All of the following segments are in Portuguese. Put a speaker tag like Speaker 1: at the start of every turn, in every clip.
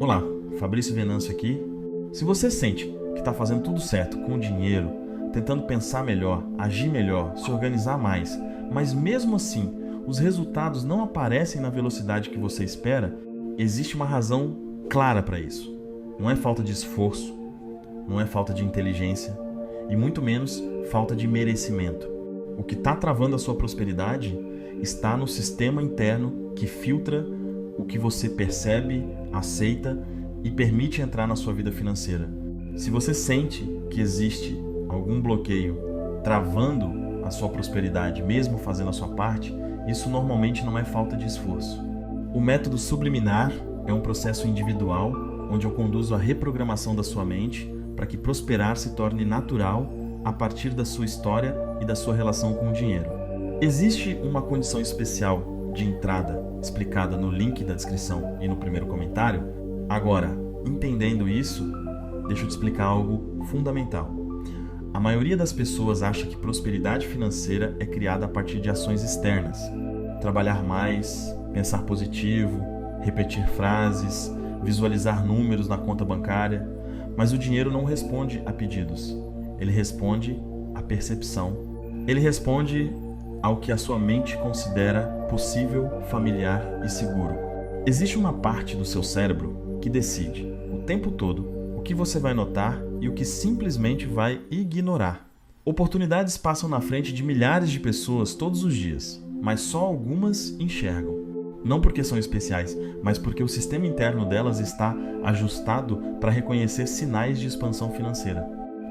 Speaker 1: Olá, Fabrício Venâncio aqui. Se você sente que está fazendo tudo certo com o dinheiro, tentando pensar melhor, agir melhor, se organizar mais, mas mesmo assim os resultados não aparecem na velocidade que você espera, existe uma razão clara para isso. Não é falta de esforço, não é falta de inteligência e muito menos falta de merecimento. O que está travando a sua prosperidade está no sistema interno que filtra o que você percebe, aceita e permite entrar na sua vida financeira. Se você sente que existe algum bloqueio travando a sua prosperidade, mesmo fazendo a sua parte, isso normalmente não é falta de esforço. O método subliminar é um processo individual onde eu conduzo a reprogramação da sua mente para que prosperar se torne natural a partir da sua história e da sua relação com o dinheiro. Existe uma condição especial de entrada explicada no link da descrição e no primeiro comentário. Agora, entendendo isso, deixa eu te explicar algo fundamental. A maioria das pessoas acha que prosperidade financeira é criada a partir de ações externas. Trabalhar mais, pensar positivo, repetir frases, visualizar números na conta bancária. Mas o dinheiro não responde a pedidos. Ele responde à percepção. Ele responde ao que a sua mente considera possível, familiar e seguro. Existe uma parte do seu cérebro que decide o tempo todo o que você vai notar e o que simplesmente vai ignorar. Oportunidades passam na frente de milhares de pessoas todos os dias, mas só algumas enxergam. Não porque são especiais, mas porque o sistema interno delas está ajustado para reconhecer sinais de expansão financeira.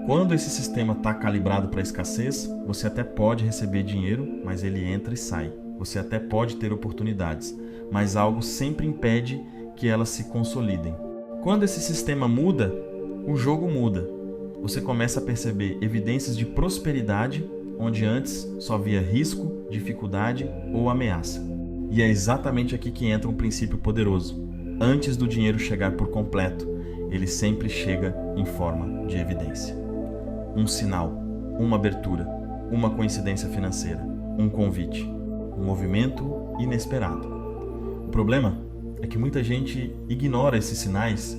Speaker 1: Quando esse sistema está calibrado para escassez, você até pode receber dinheiro, mas ele entra e sai. Você até pode ter oportunidades, mas algo sempre impede que elas se consolidem. Quando esse sistema muda, o jogo muda. Você começa a perceber evidências de prosperidade, onde antes só via risco, dificuldade ou ameaça. E é exatamente aqui que entra um princípio poderoso. Antes do dinheiro chegar por completo, ele sempre chega em forma de evidência. Um sinal, uma abertura, uma coincidência financeira, um convite, um movimento inesperado. O problema é que muita gente ignora esses sinais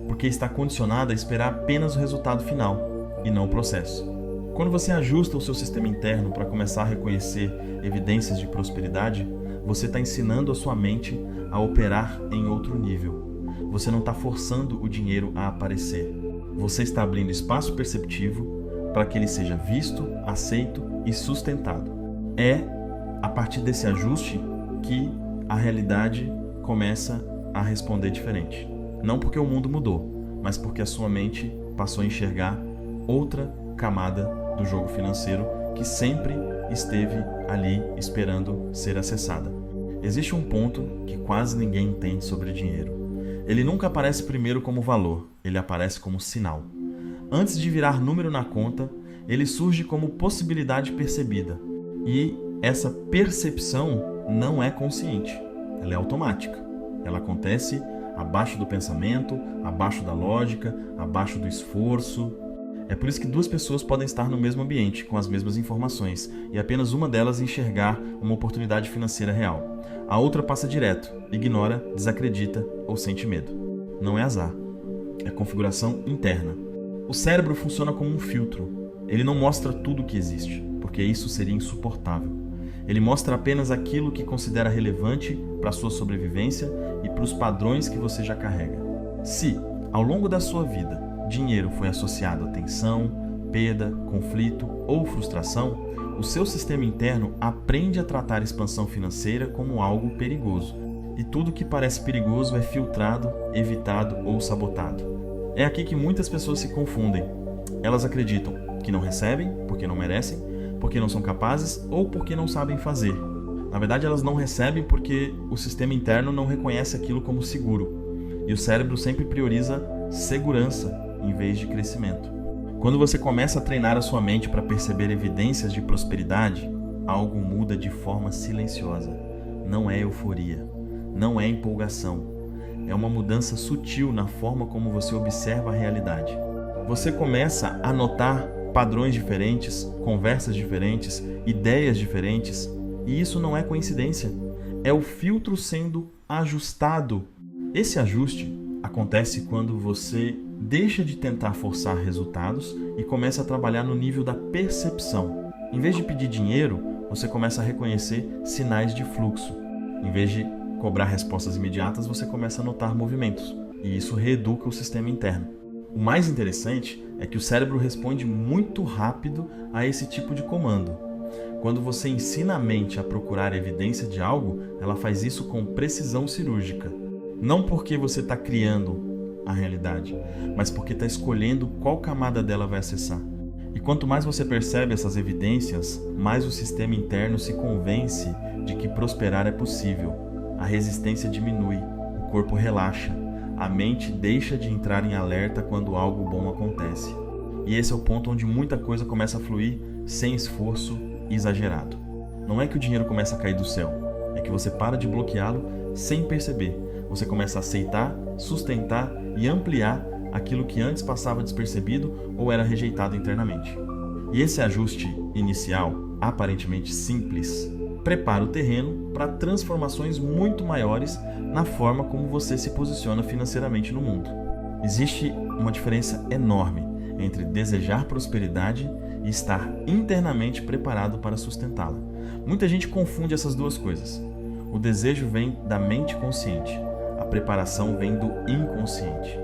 Speaker 1: porque está condicionada a esperar apenas o resultado final e não o processo. Quando você ajusta o seu sistema interno para começar a reconhecer evidências de prosperidade, você está ensinando a sua mente a operar em outro nível. Você não está forçando o dinheiro a aparecer. Você está abrindo espaço perceptivo para que ele seja visto, aceito e sustentado. É a partir desse ajuste que a realidade começa a responder diferente. Não porque o mundo mudou, mas porque a sua mente passou a enxergar outra camada do jogo financeiro que sempre esteve ali esperando ser acessada. Existe um ponto que quase ninguém entende sobre dinheiro. Ele nunca aparece primeiro como valor, ele aparece como sinal. Antes de virar número na conta, ele surge como possibilidade percebida. E essa percepção não é consciente, ela é automática. Ela acontece abaixo do pensamento, abaixo da lógica, abaixo do esforço. É por isso que duas pessoas podem estar no mesmo ambiente, com as mesmas informações, e apenas uma delas enxergar uma oportunidade financeira real. A outra passa direto, ignora, desacredita ou sente medo. Não é azar, é configuração interna. O cérebro funciona como um filtro. Ele não mostra tudo o que existe, porque isso seria insuportável. Ele mostra apenas aquilo que considera relevante para a sua sobrevivência e para os padrões que você já carrega. Se, ao longo da sua vida, dinheiro foi associado a tensão, perda, conflito ou frustração, o seu sistema interno aprende a tratar a expansão financeira como algo perigoso. E tudo que parece perigoso é filtrado, evitado ou sabotado. É aqui que muitas pessoas se confundem. Elas acreditam que não recebem porque não merecem, porque não são capazes ou porque não sabem fazer. Na verdade, elas não recebem porque o sistema interno não reconhece aquilo como seguro. E o cérebro sempre prioriza segurança em vez de crescimento. Quando você começa a treinar a sua mente para perceber evidências de prosperidade, algo muda de forma silenciosa. Não é euforia, não é empolgação. É uma mudança sutil na forma como você observa a realidade. Você começa a notar padrões diferentes, conversas diferentes, ideias diferentes, e isso não é coincidência. É o filtro sendo ajustado. Esse ajuste acontece quando você deixa de tentar forçar resultados e começa a trabalhar no nível da percepção. Em vez de pedir dinheiro, você começa a reconhecer sinais de fluxo. Em vez de cobrar respostas imediatas, você começa a notar movimentos. E isso reeduca o sistema interno. O mais interessante é que o cérebro responde muito rápido a esse tipo de comando. Quando você ensina a mente a procurar evidência de algo, ela faz isso com precisão cirúrgica. Não porque você está criando a realidade, mas porque está escolhendo qual camada dela vai acessar. E quanto mais você percebe essas evidências, mais o sistema interno se convence de que prosperar é possível. A resistência diminui, o corpo relaxa, a mente deixa de entrar em alerta quando algo bom acontece. E esse é o ponto onde muita coisa começa a fluir sem esforço exagerado. Não é que o dinheiro começa a cair do céu, é que você para de bloqueá-lo sem perceber. Você começa a aceitar, sustentar e ampliar aquilo que antes passava despercebido ou era rejeitado internamente. E esse ajuste inicial, aparentemente simples, prepara o terreno para transformações muito maiores na forma como você se posiciona financeiramente no mundo. Existe uma diferença enorme entre desejar prosperidade e estar internamente preparado para sustentá-la. Muita gente confunde essas duas coisas. O desejo vem da mente consciente, a preparação vem do inconsciente.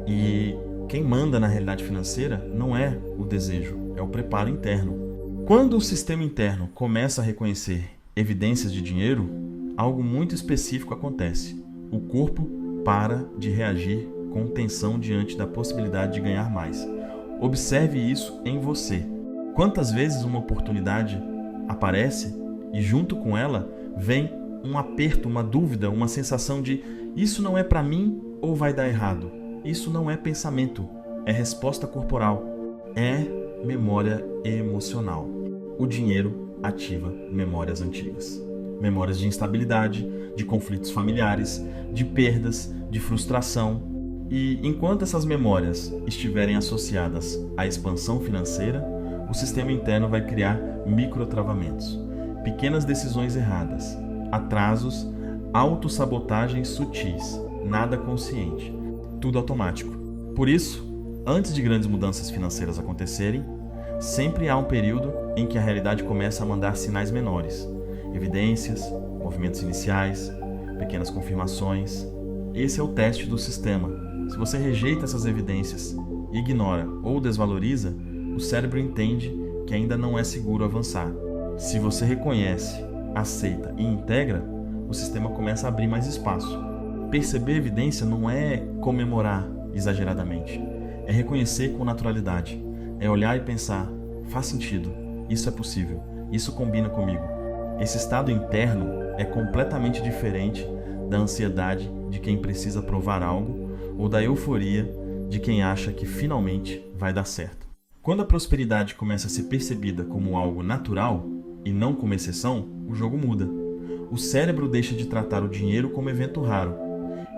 Speaker 1: E quem manda na realidade financeira não é o desejo, é o preparo interno. Quando o sistema interno começa a reconhecer evidências de dinheiro, algo muito específico acontece. O corpo para de reagir com tensão diante da possibilidade de ganhar mais. Observe isso em você. Quantas vezes uma oportunidade aparece e junto com ela vem um aperto, uma dúvida, uma sensação de isso não é para mim ou vai dar errado? Isso não é pensamento, é resposta corporal, é memória emocional. O dinheiro ativa memórias antigas. Memórias de instabilidade, de conflitos familiares, de perdas, de frustração. E enquanto essas memórias estiverem associadas à expansão financeira, o sistema interno vai criar microtravamentos, pequenas decisões erradas, atrasos, autossabotagens sutis, nada consciente, tudo automático. Por isso, antes de grandes mudanças financeiras acontecerem, sempre há um período em que a realidade começa a mandar sinais menores, evidências, movimentos iniciais, pequenas confirmações. Esse é o teste do sistema. Se você rejeita essas evidências, ignora ou desvaloriza, o cérebro entende que ainda não é seguro avançar. Se você reconhece, aceita e integra, o sistema começa a abrir mais espaço. Perceber evidência não é comemorar exageradamente, é reconhecer com naturalidade, é olhar e pensar, faz sentido, isso é possível, isso combina comigo. Esse estado interno é completamente diferente da ansiedade de quem precisa provar algo ou da euforia de quem acha que finalmente vai dar certo. Quando a prosperidade começa a ser percebida como algo natural e não como exceção, o jogo muda. O cérebro deixa de tratar o dinheiro como evento raro.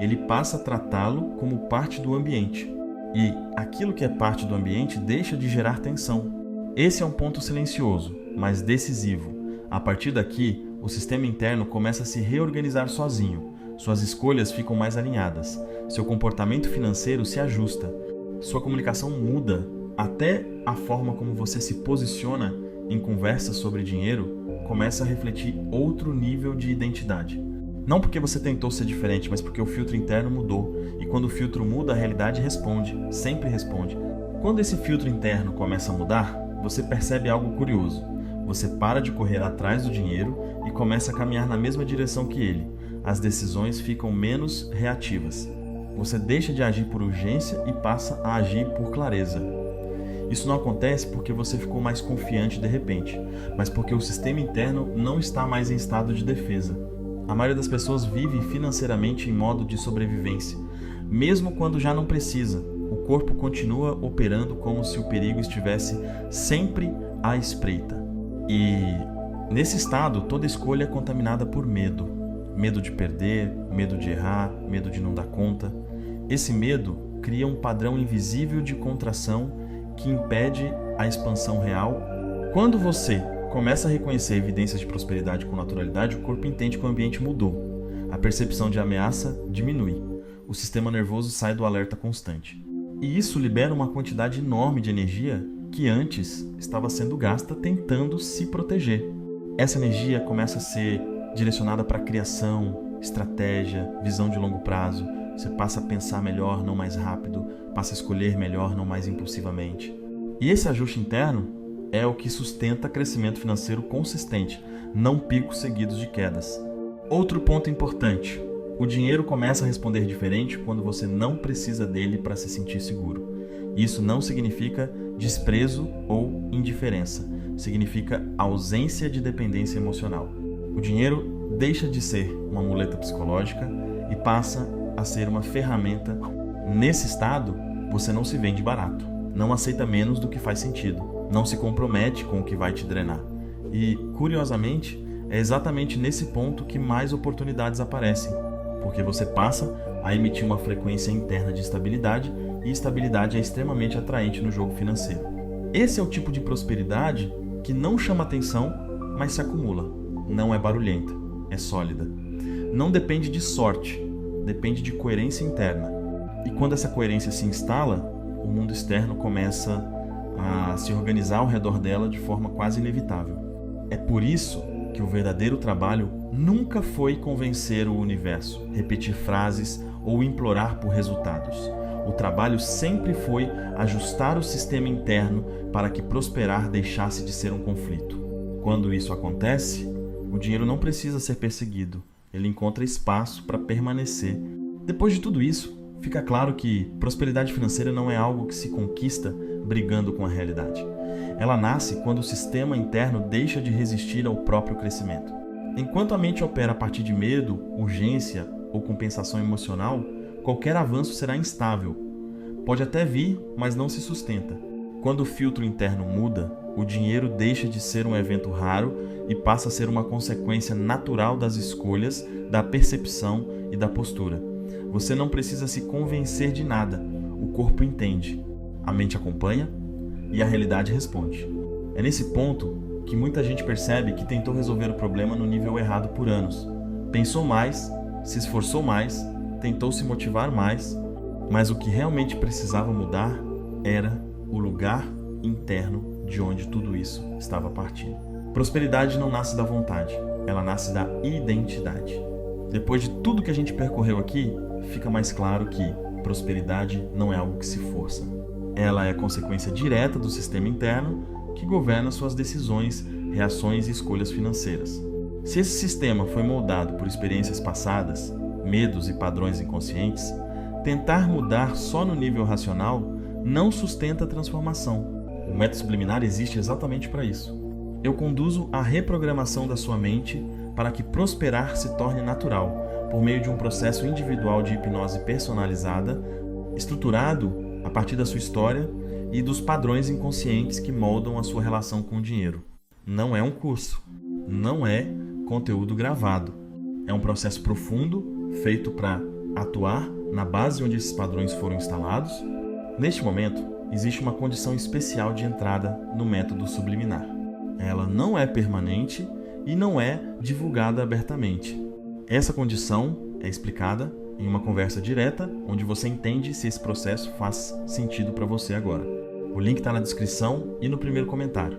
Speaker 1: Ele passa a tratá-lo como parte do ambiente. E aquilo que é parte do ambiente deixa de gerar tensão. Esse é um ponto silencioso, mas decisivo. A partir daqui, o sistema interno começa a se reorganizar sozinho. Suas escolhas ficam mais alinhadas. Seu comportamento financeiro se ajusta. Sua comunicação muda. Até a forma como você se posiciona em conversas sobre dinheiro começa a refletir outro nível de identidade. Não porque você tentou ser diferente, mas porque o filtro interno mudou. E quando o filtro muda, a realidade responde, sempre responde. Quando esse filtro interno começa a mudar, você percebe algo curioso. Você para de correr atrás do dinheiro e começa a caminhar na mesma direção que ele. As decisões ficam menos reativas. Você deixa de agir por urgência e passa a agir por clareza. Isso não acontece porque você ficou mais confiante de repente, mas porque o sistema interno não está mais em estado de defesa. A maioria das pessoas vive financeiramente em modo de sobrevivência, mesmo quando já não precisa. O corpo continua operando como se o perigo estivesse sempre à espreita. E nesse estado, toda escolha é contaminada por medo. Medo de perder, medo de errar, medo de não dar conta. Esse medo cria um padrão invisível de contração que impede a expansão real. Quando você começa a reconhecer evidências de prosperidade com naturalidade, o corpo entende que o ambiente mudou. A percepção de ameaça diminui. o sistema nervoso sai do alerta constante. E isso libera uma quantidade enorme de energia que antes estava sendo gasta tentando se proteger. Essa energia começa a ser direcionada para criação, estratégia, visão de longo prazo. Você passa a pensar melhor, não mais rápido, passa a escolher melhor, não mais impulsivamente. E esse ajuste interno é o que sustenta crescimento financeiro consistente, não picos seguidos de quedas. Outro ponto importante: o dinheiro começa a responder diferente quando você não precisa dele para se sentir seguro. Isso não significa desprezo ou indiferença, significa ausência de dependência emocional. O dinheiro deixa de ser uma muleta psicológica e passa a ser uma ferramenta. Nesse estado, você não se vende barato, não aceita menos do que faz sentido, não se compromete com o que vai te drenar. E, curiosamente, é exatamente nesse ponto que mais oportunidades aparecem, porque você passa a emitir uma frequência interna de estabilidade, e estabilidade é extremamente atraente no jogo financeiro. Esse é o tipo de prosperidade que não chama atenção, mas se acumula. Não é barulhenta, é sólida. Não depende de sorte, depende de coerência interna. E quando essa coerência se instala, o mundo externo começa a se organizar ao redor dela de forma quase inevitável. É por isso que o verdadeiro trabalho nunca foi convencer o universo, repetir frases ou implorar por resultados. O trabalho sempre foi ajustar o sistema interno para que prosperar deixasse de ser um conflito. Quando isso acontece, o dinheiro não precisa ser perseguido, ele encontra espaço para permanecer. Depois de tudo isso, fica claro que prosperidade financeira não é algo que se conquista brigando com a realidade. Ela nasce quando o sistema interno deixa de resistir ao próprio crescimento. Enquanto a mente opera a partir de medo, urgência ou compensação emocional, qualquer avanço será instável. Pode até vir, mas não se sustenta. Quando o filtro interno muda, o dinheiro deixa de ser um evento raro e passa a ser uma consequência natural das escolhas, da percepção e da postura. Você não precisa se convencer de nada. O corpo entende, a mente acompanha e a realidade responde. É nesse ponto que muita gente percebe que tentou resolver o problema no nível errado por anos. Pensou mais, se esforçou mais, tentou se motivar mais, mas o que realmente precisava mudar era o lugar interno de onde tudo isso estava partindo. Prosperidade não nasce da vontade, ela nasce da identidade. Depois de tudo que a gente percorreu aqui, fica mais claro que prosperidade não é algo que se força. Ela é consequência direta do sistema interno que governa suas decisões, reações e escolhas financeiras. Se esse sistema foi moldado por experiências passadas, medos e padrões inconscientes, tentar mudar só no nível racional não sustenta a transformação. O método subliminar existe exatamente para isso. Eu conduzo a reprogramação da sua mente para que prosperar se torne natural, por meio de um processo individual de hipnose personalizada, estruturado a partir da sua história e dos padrões inconscientes que moldam a sua relação com o dinheiro. Não é um curso, não é conteúdo gravado. É um processo profundo, feito para atuar na base onde esses padrões foram instalados. Neste momento, existe uma condição especial de entrada no método subliminar. Ela não é permanente e não é divulgada abertamente. Essa condição é explicada em uma conversa direta, onde você entende se esse processo faz sentido para você agora. O link está na descrição e no primeiro comentário.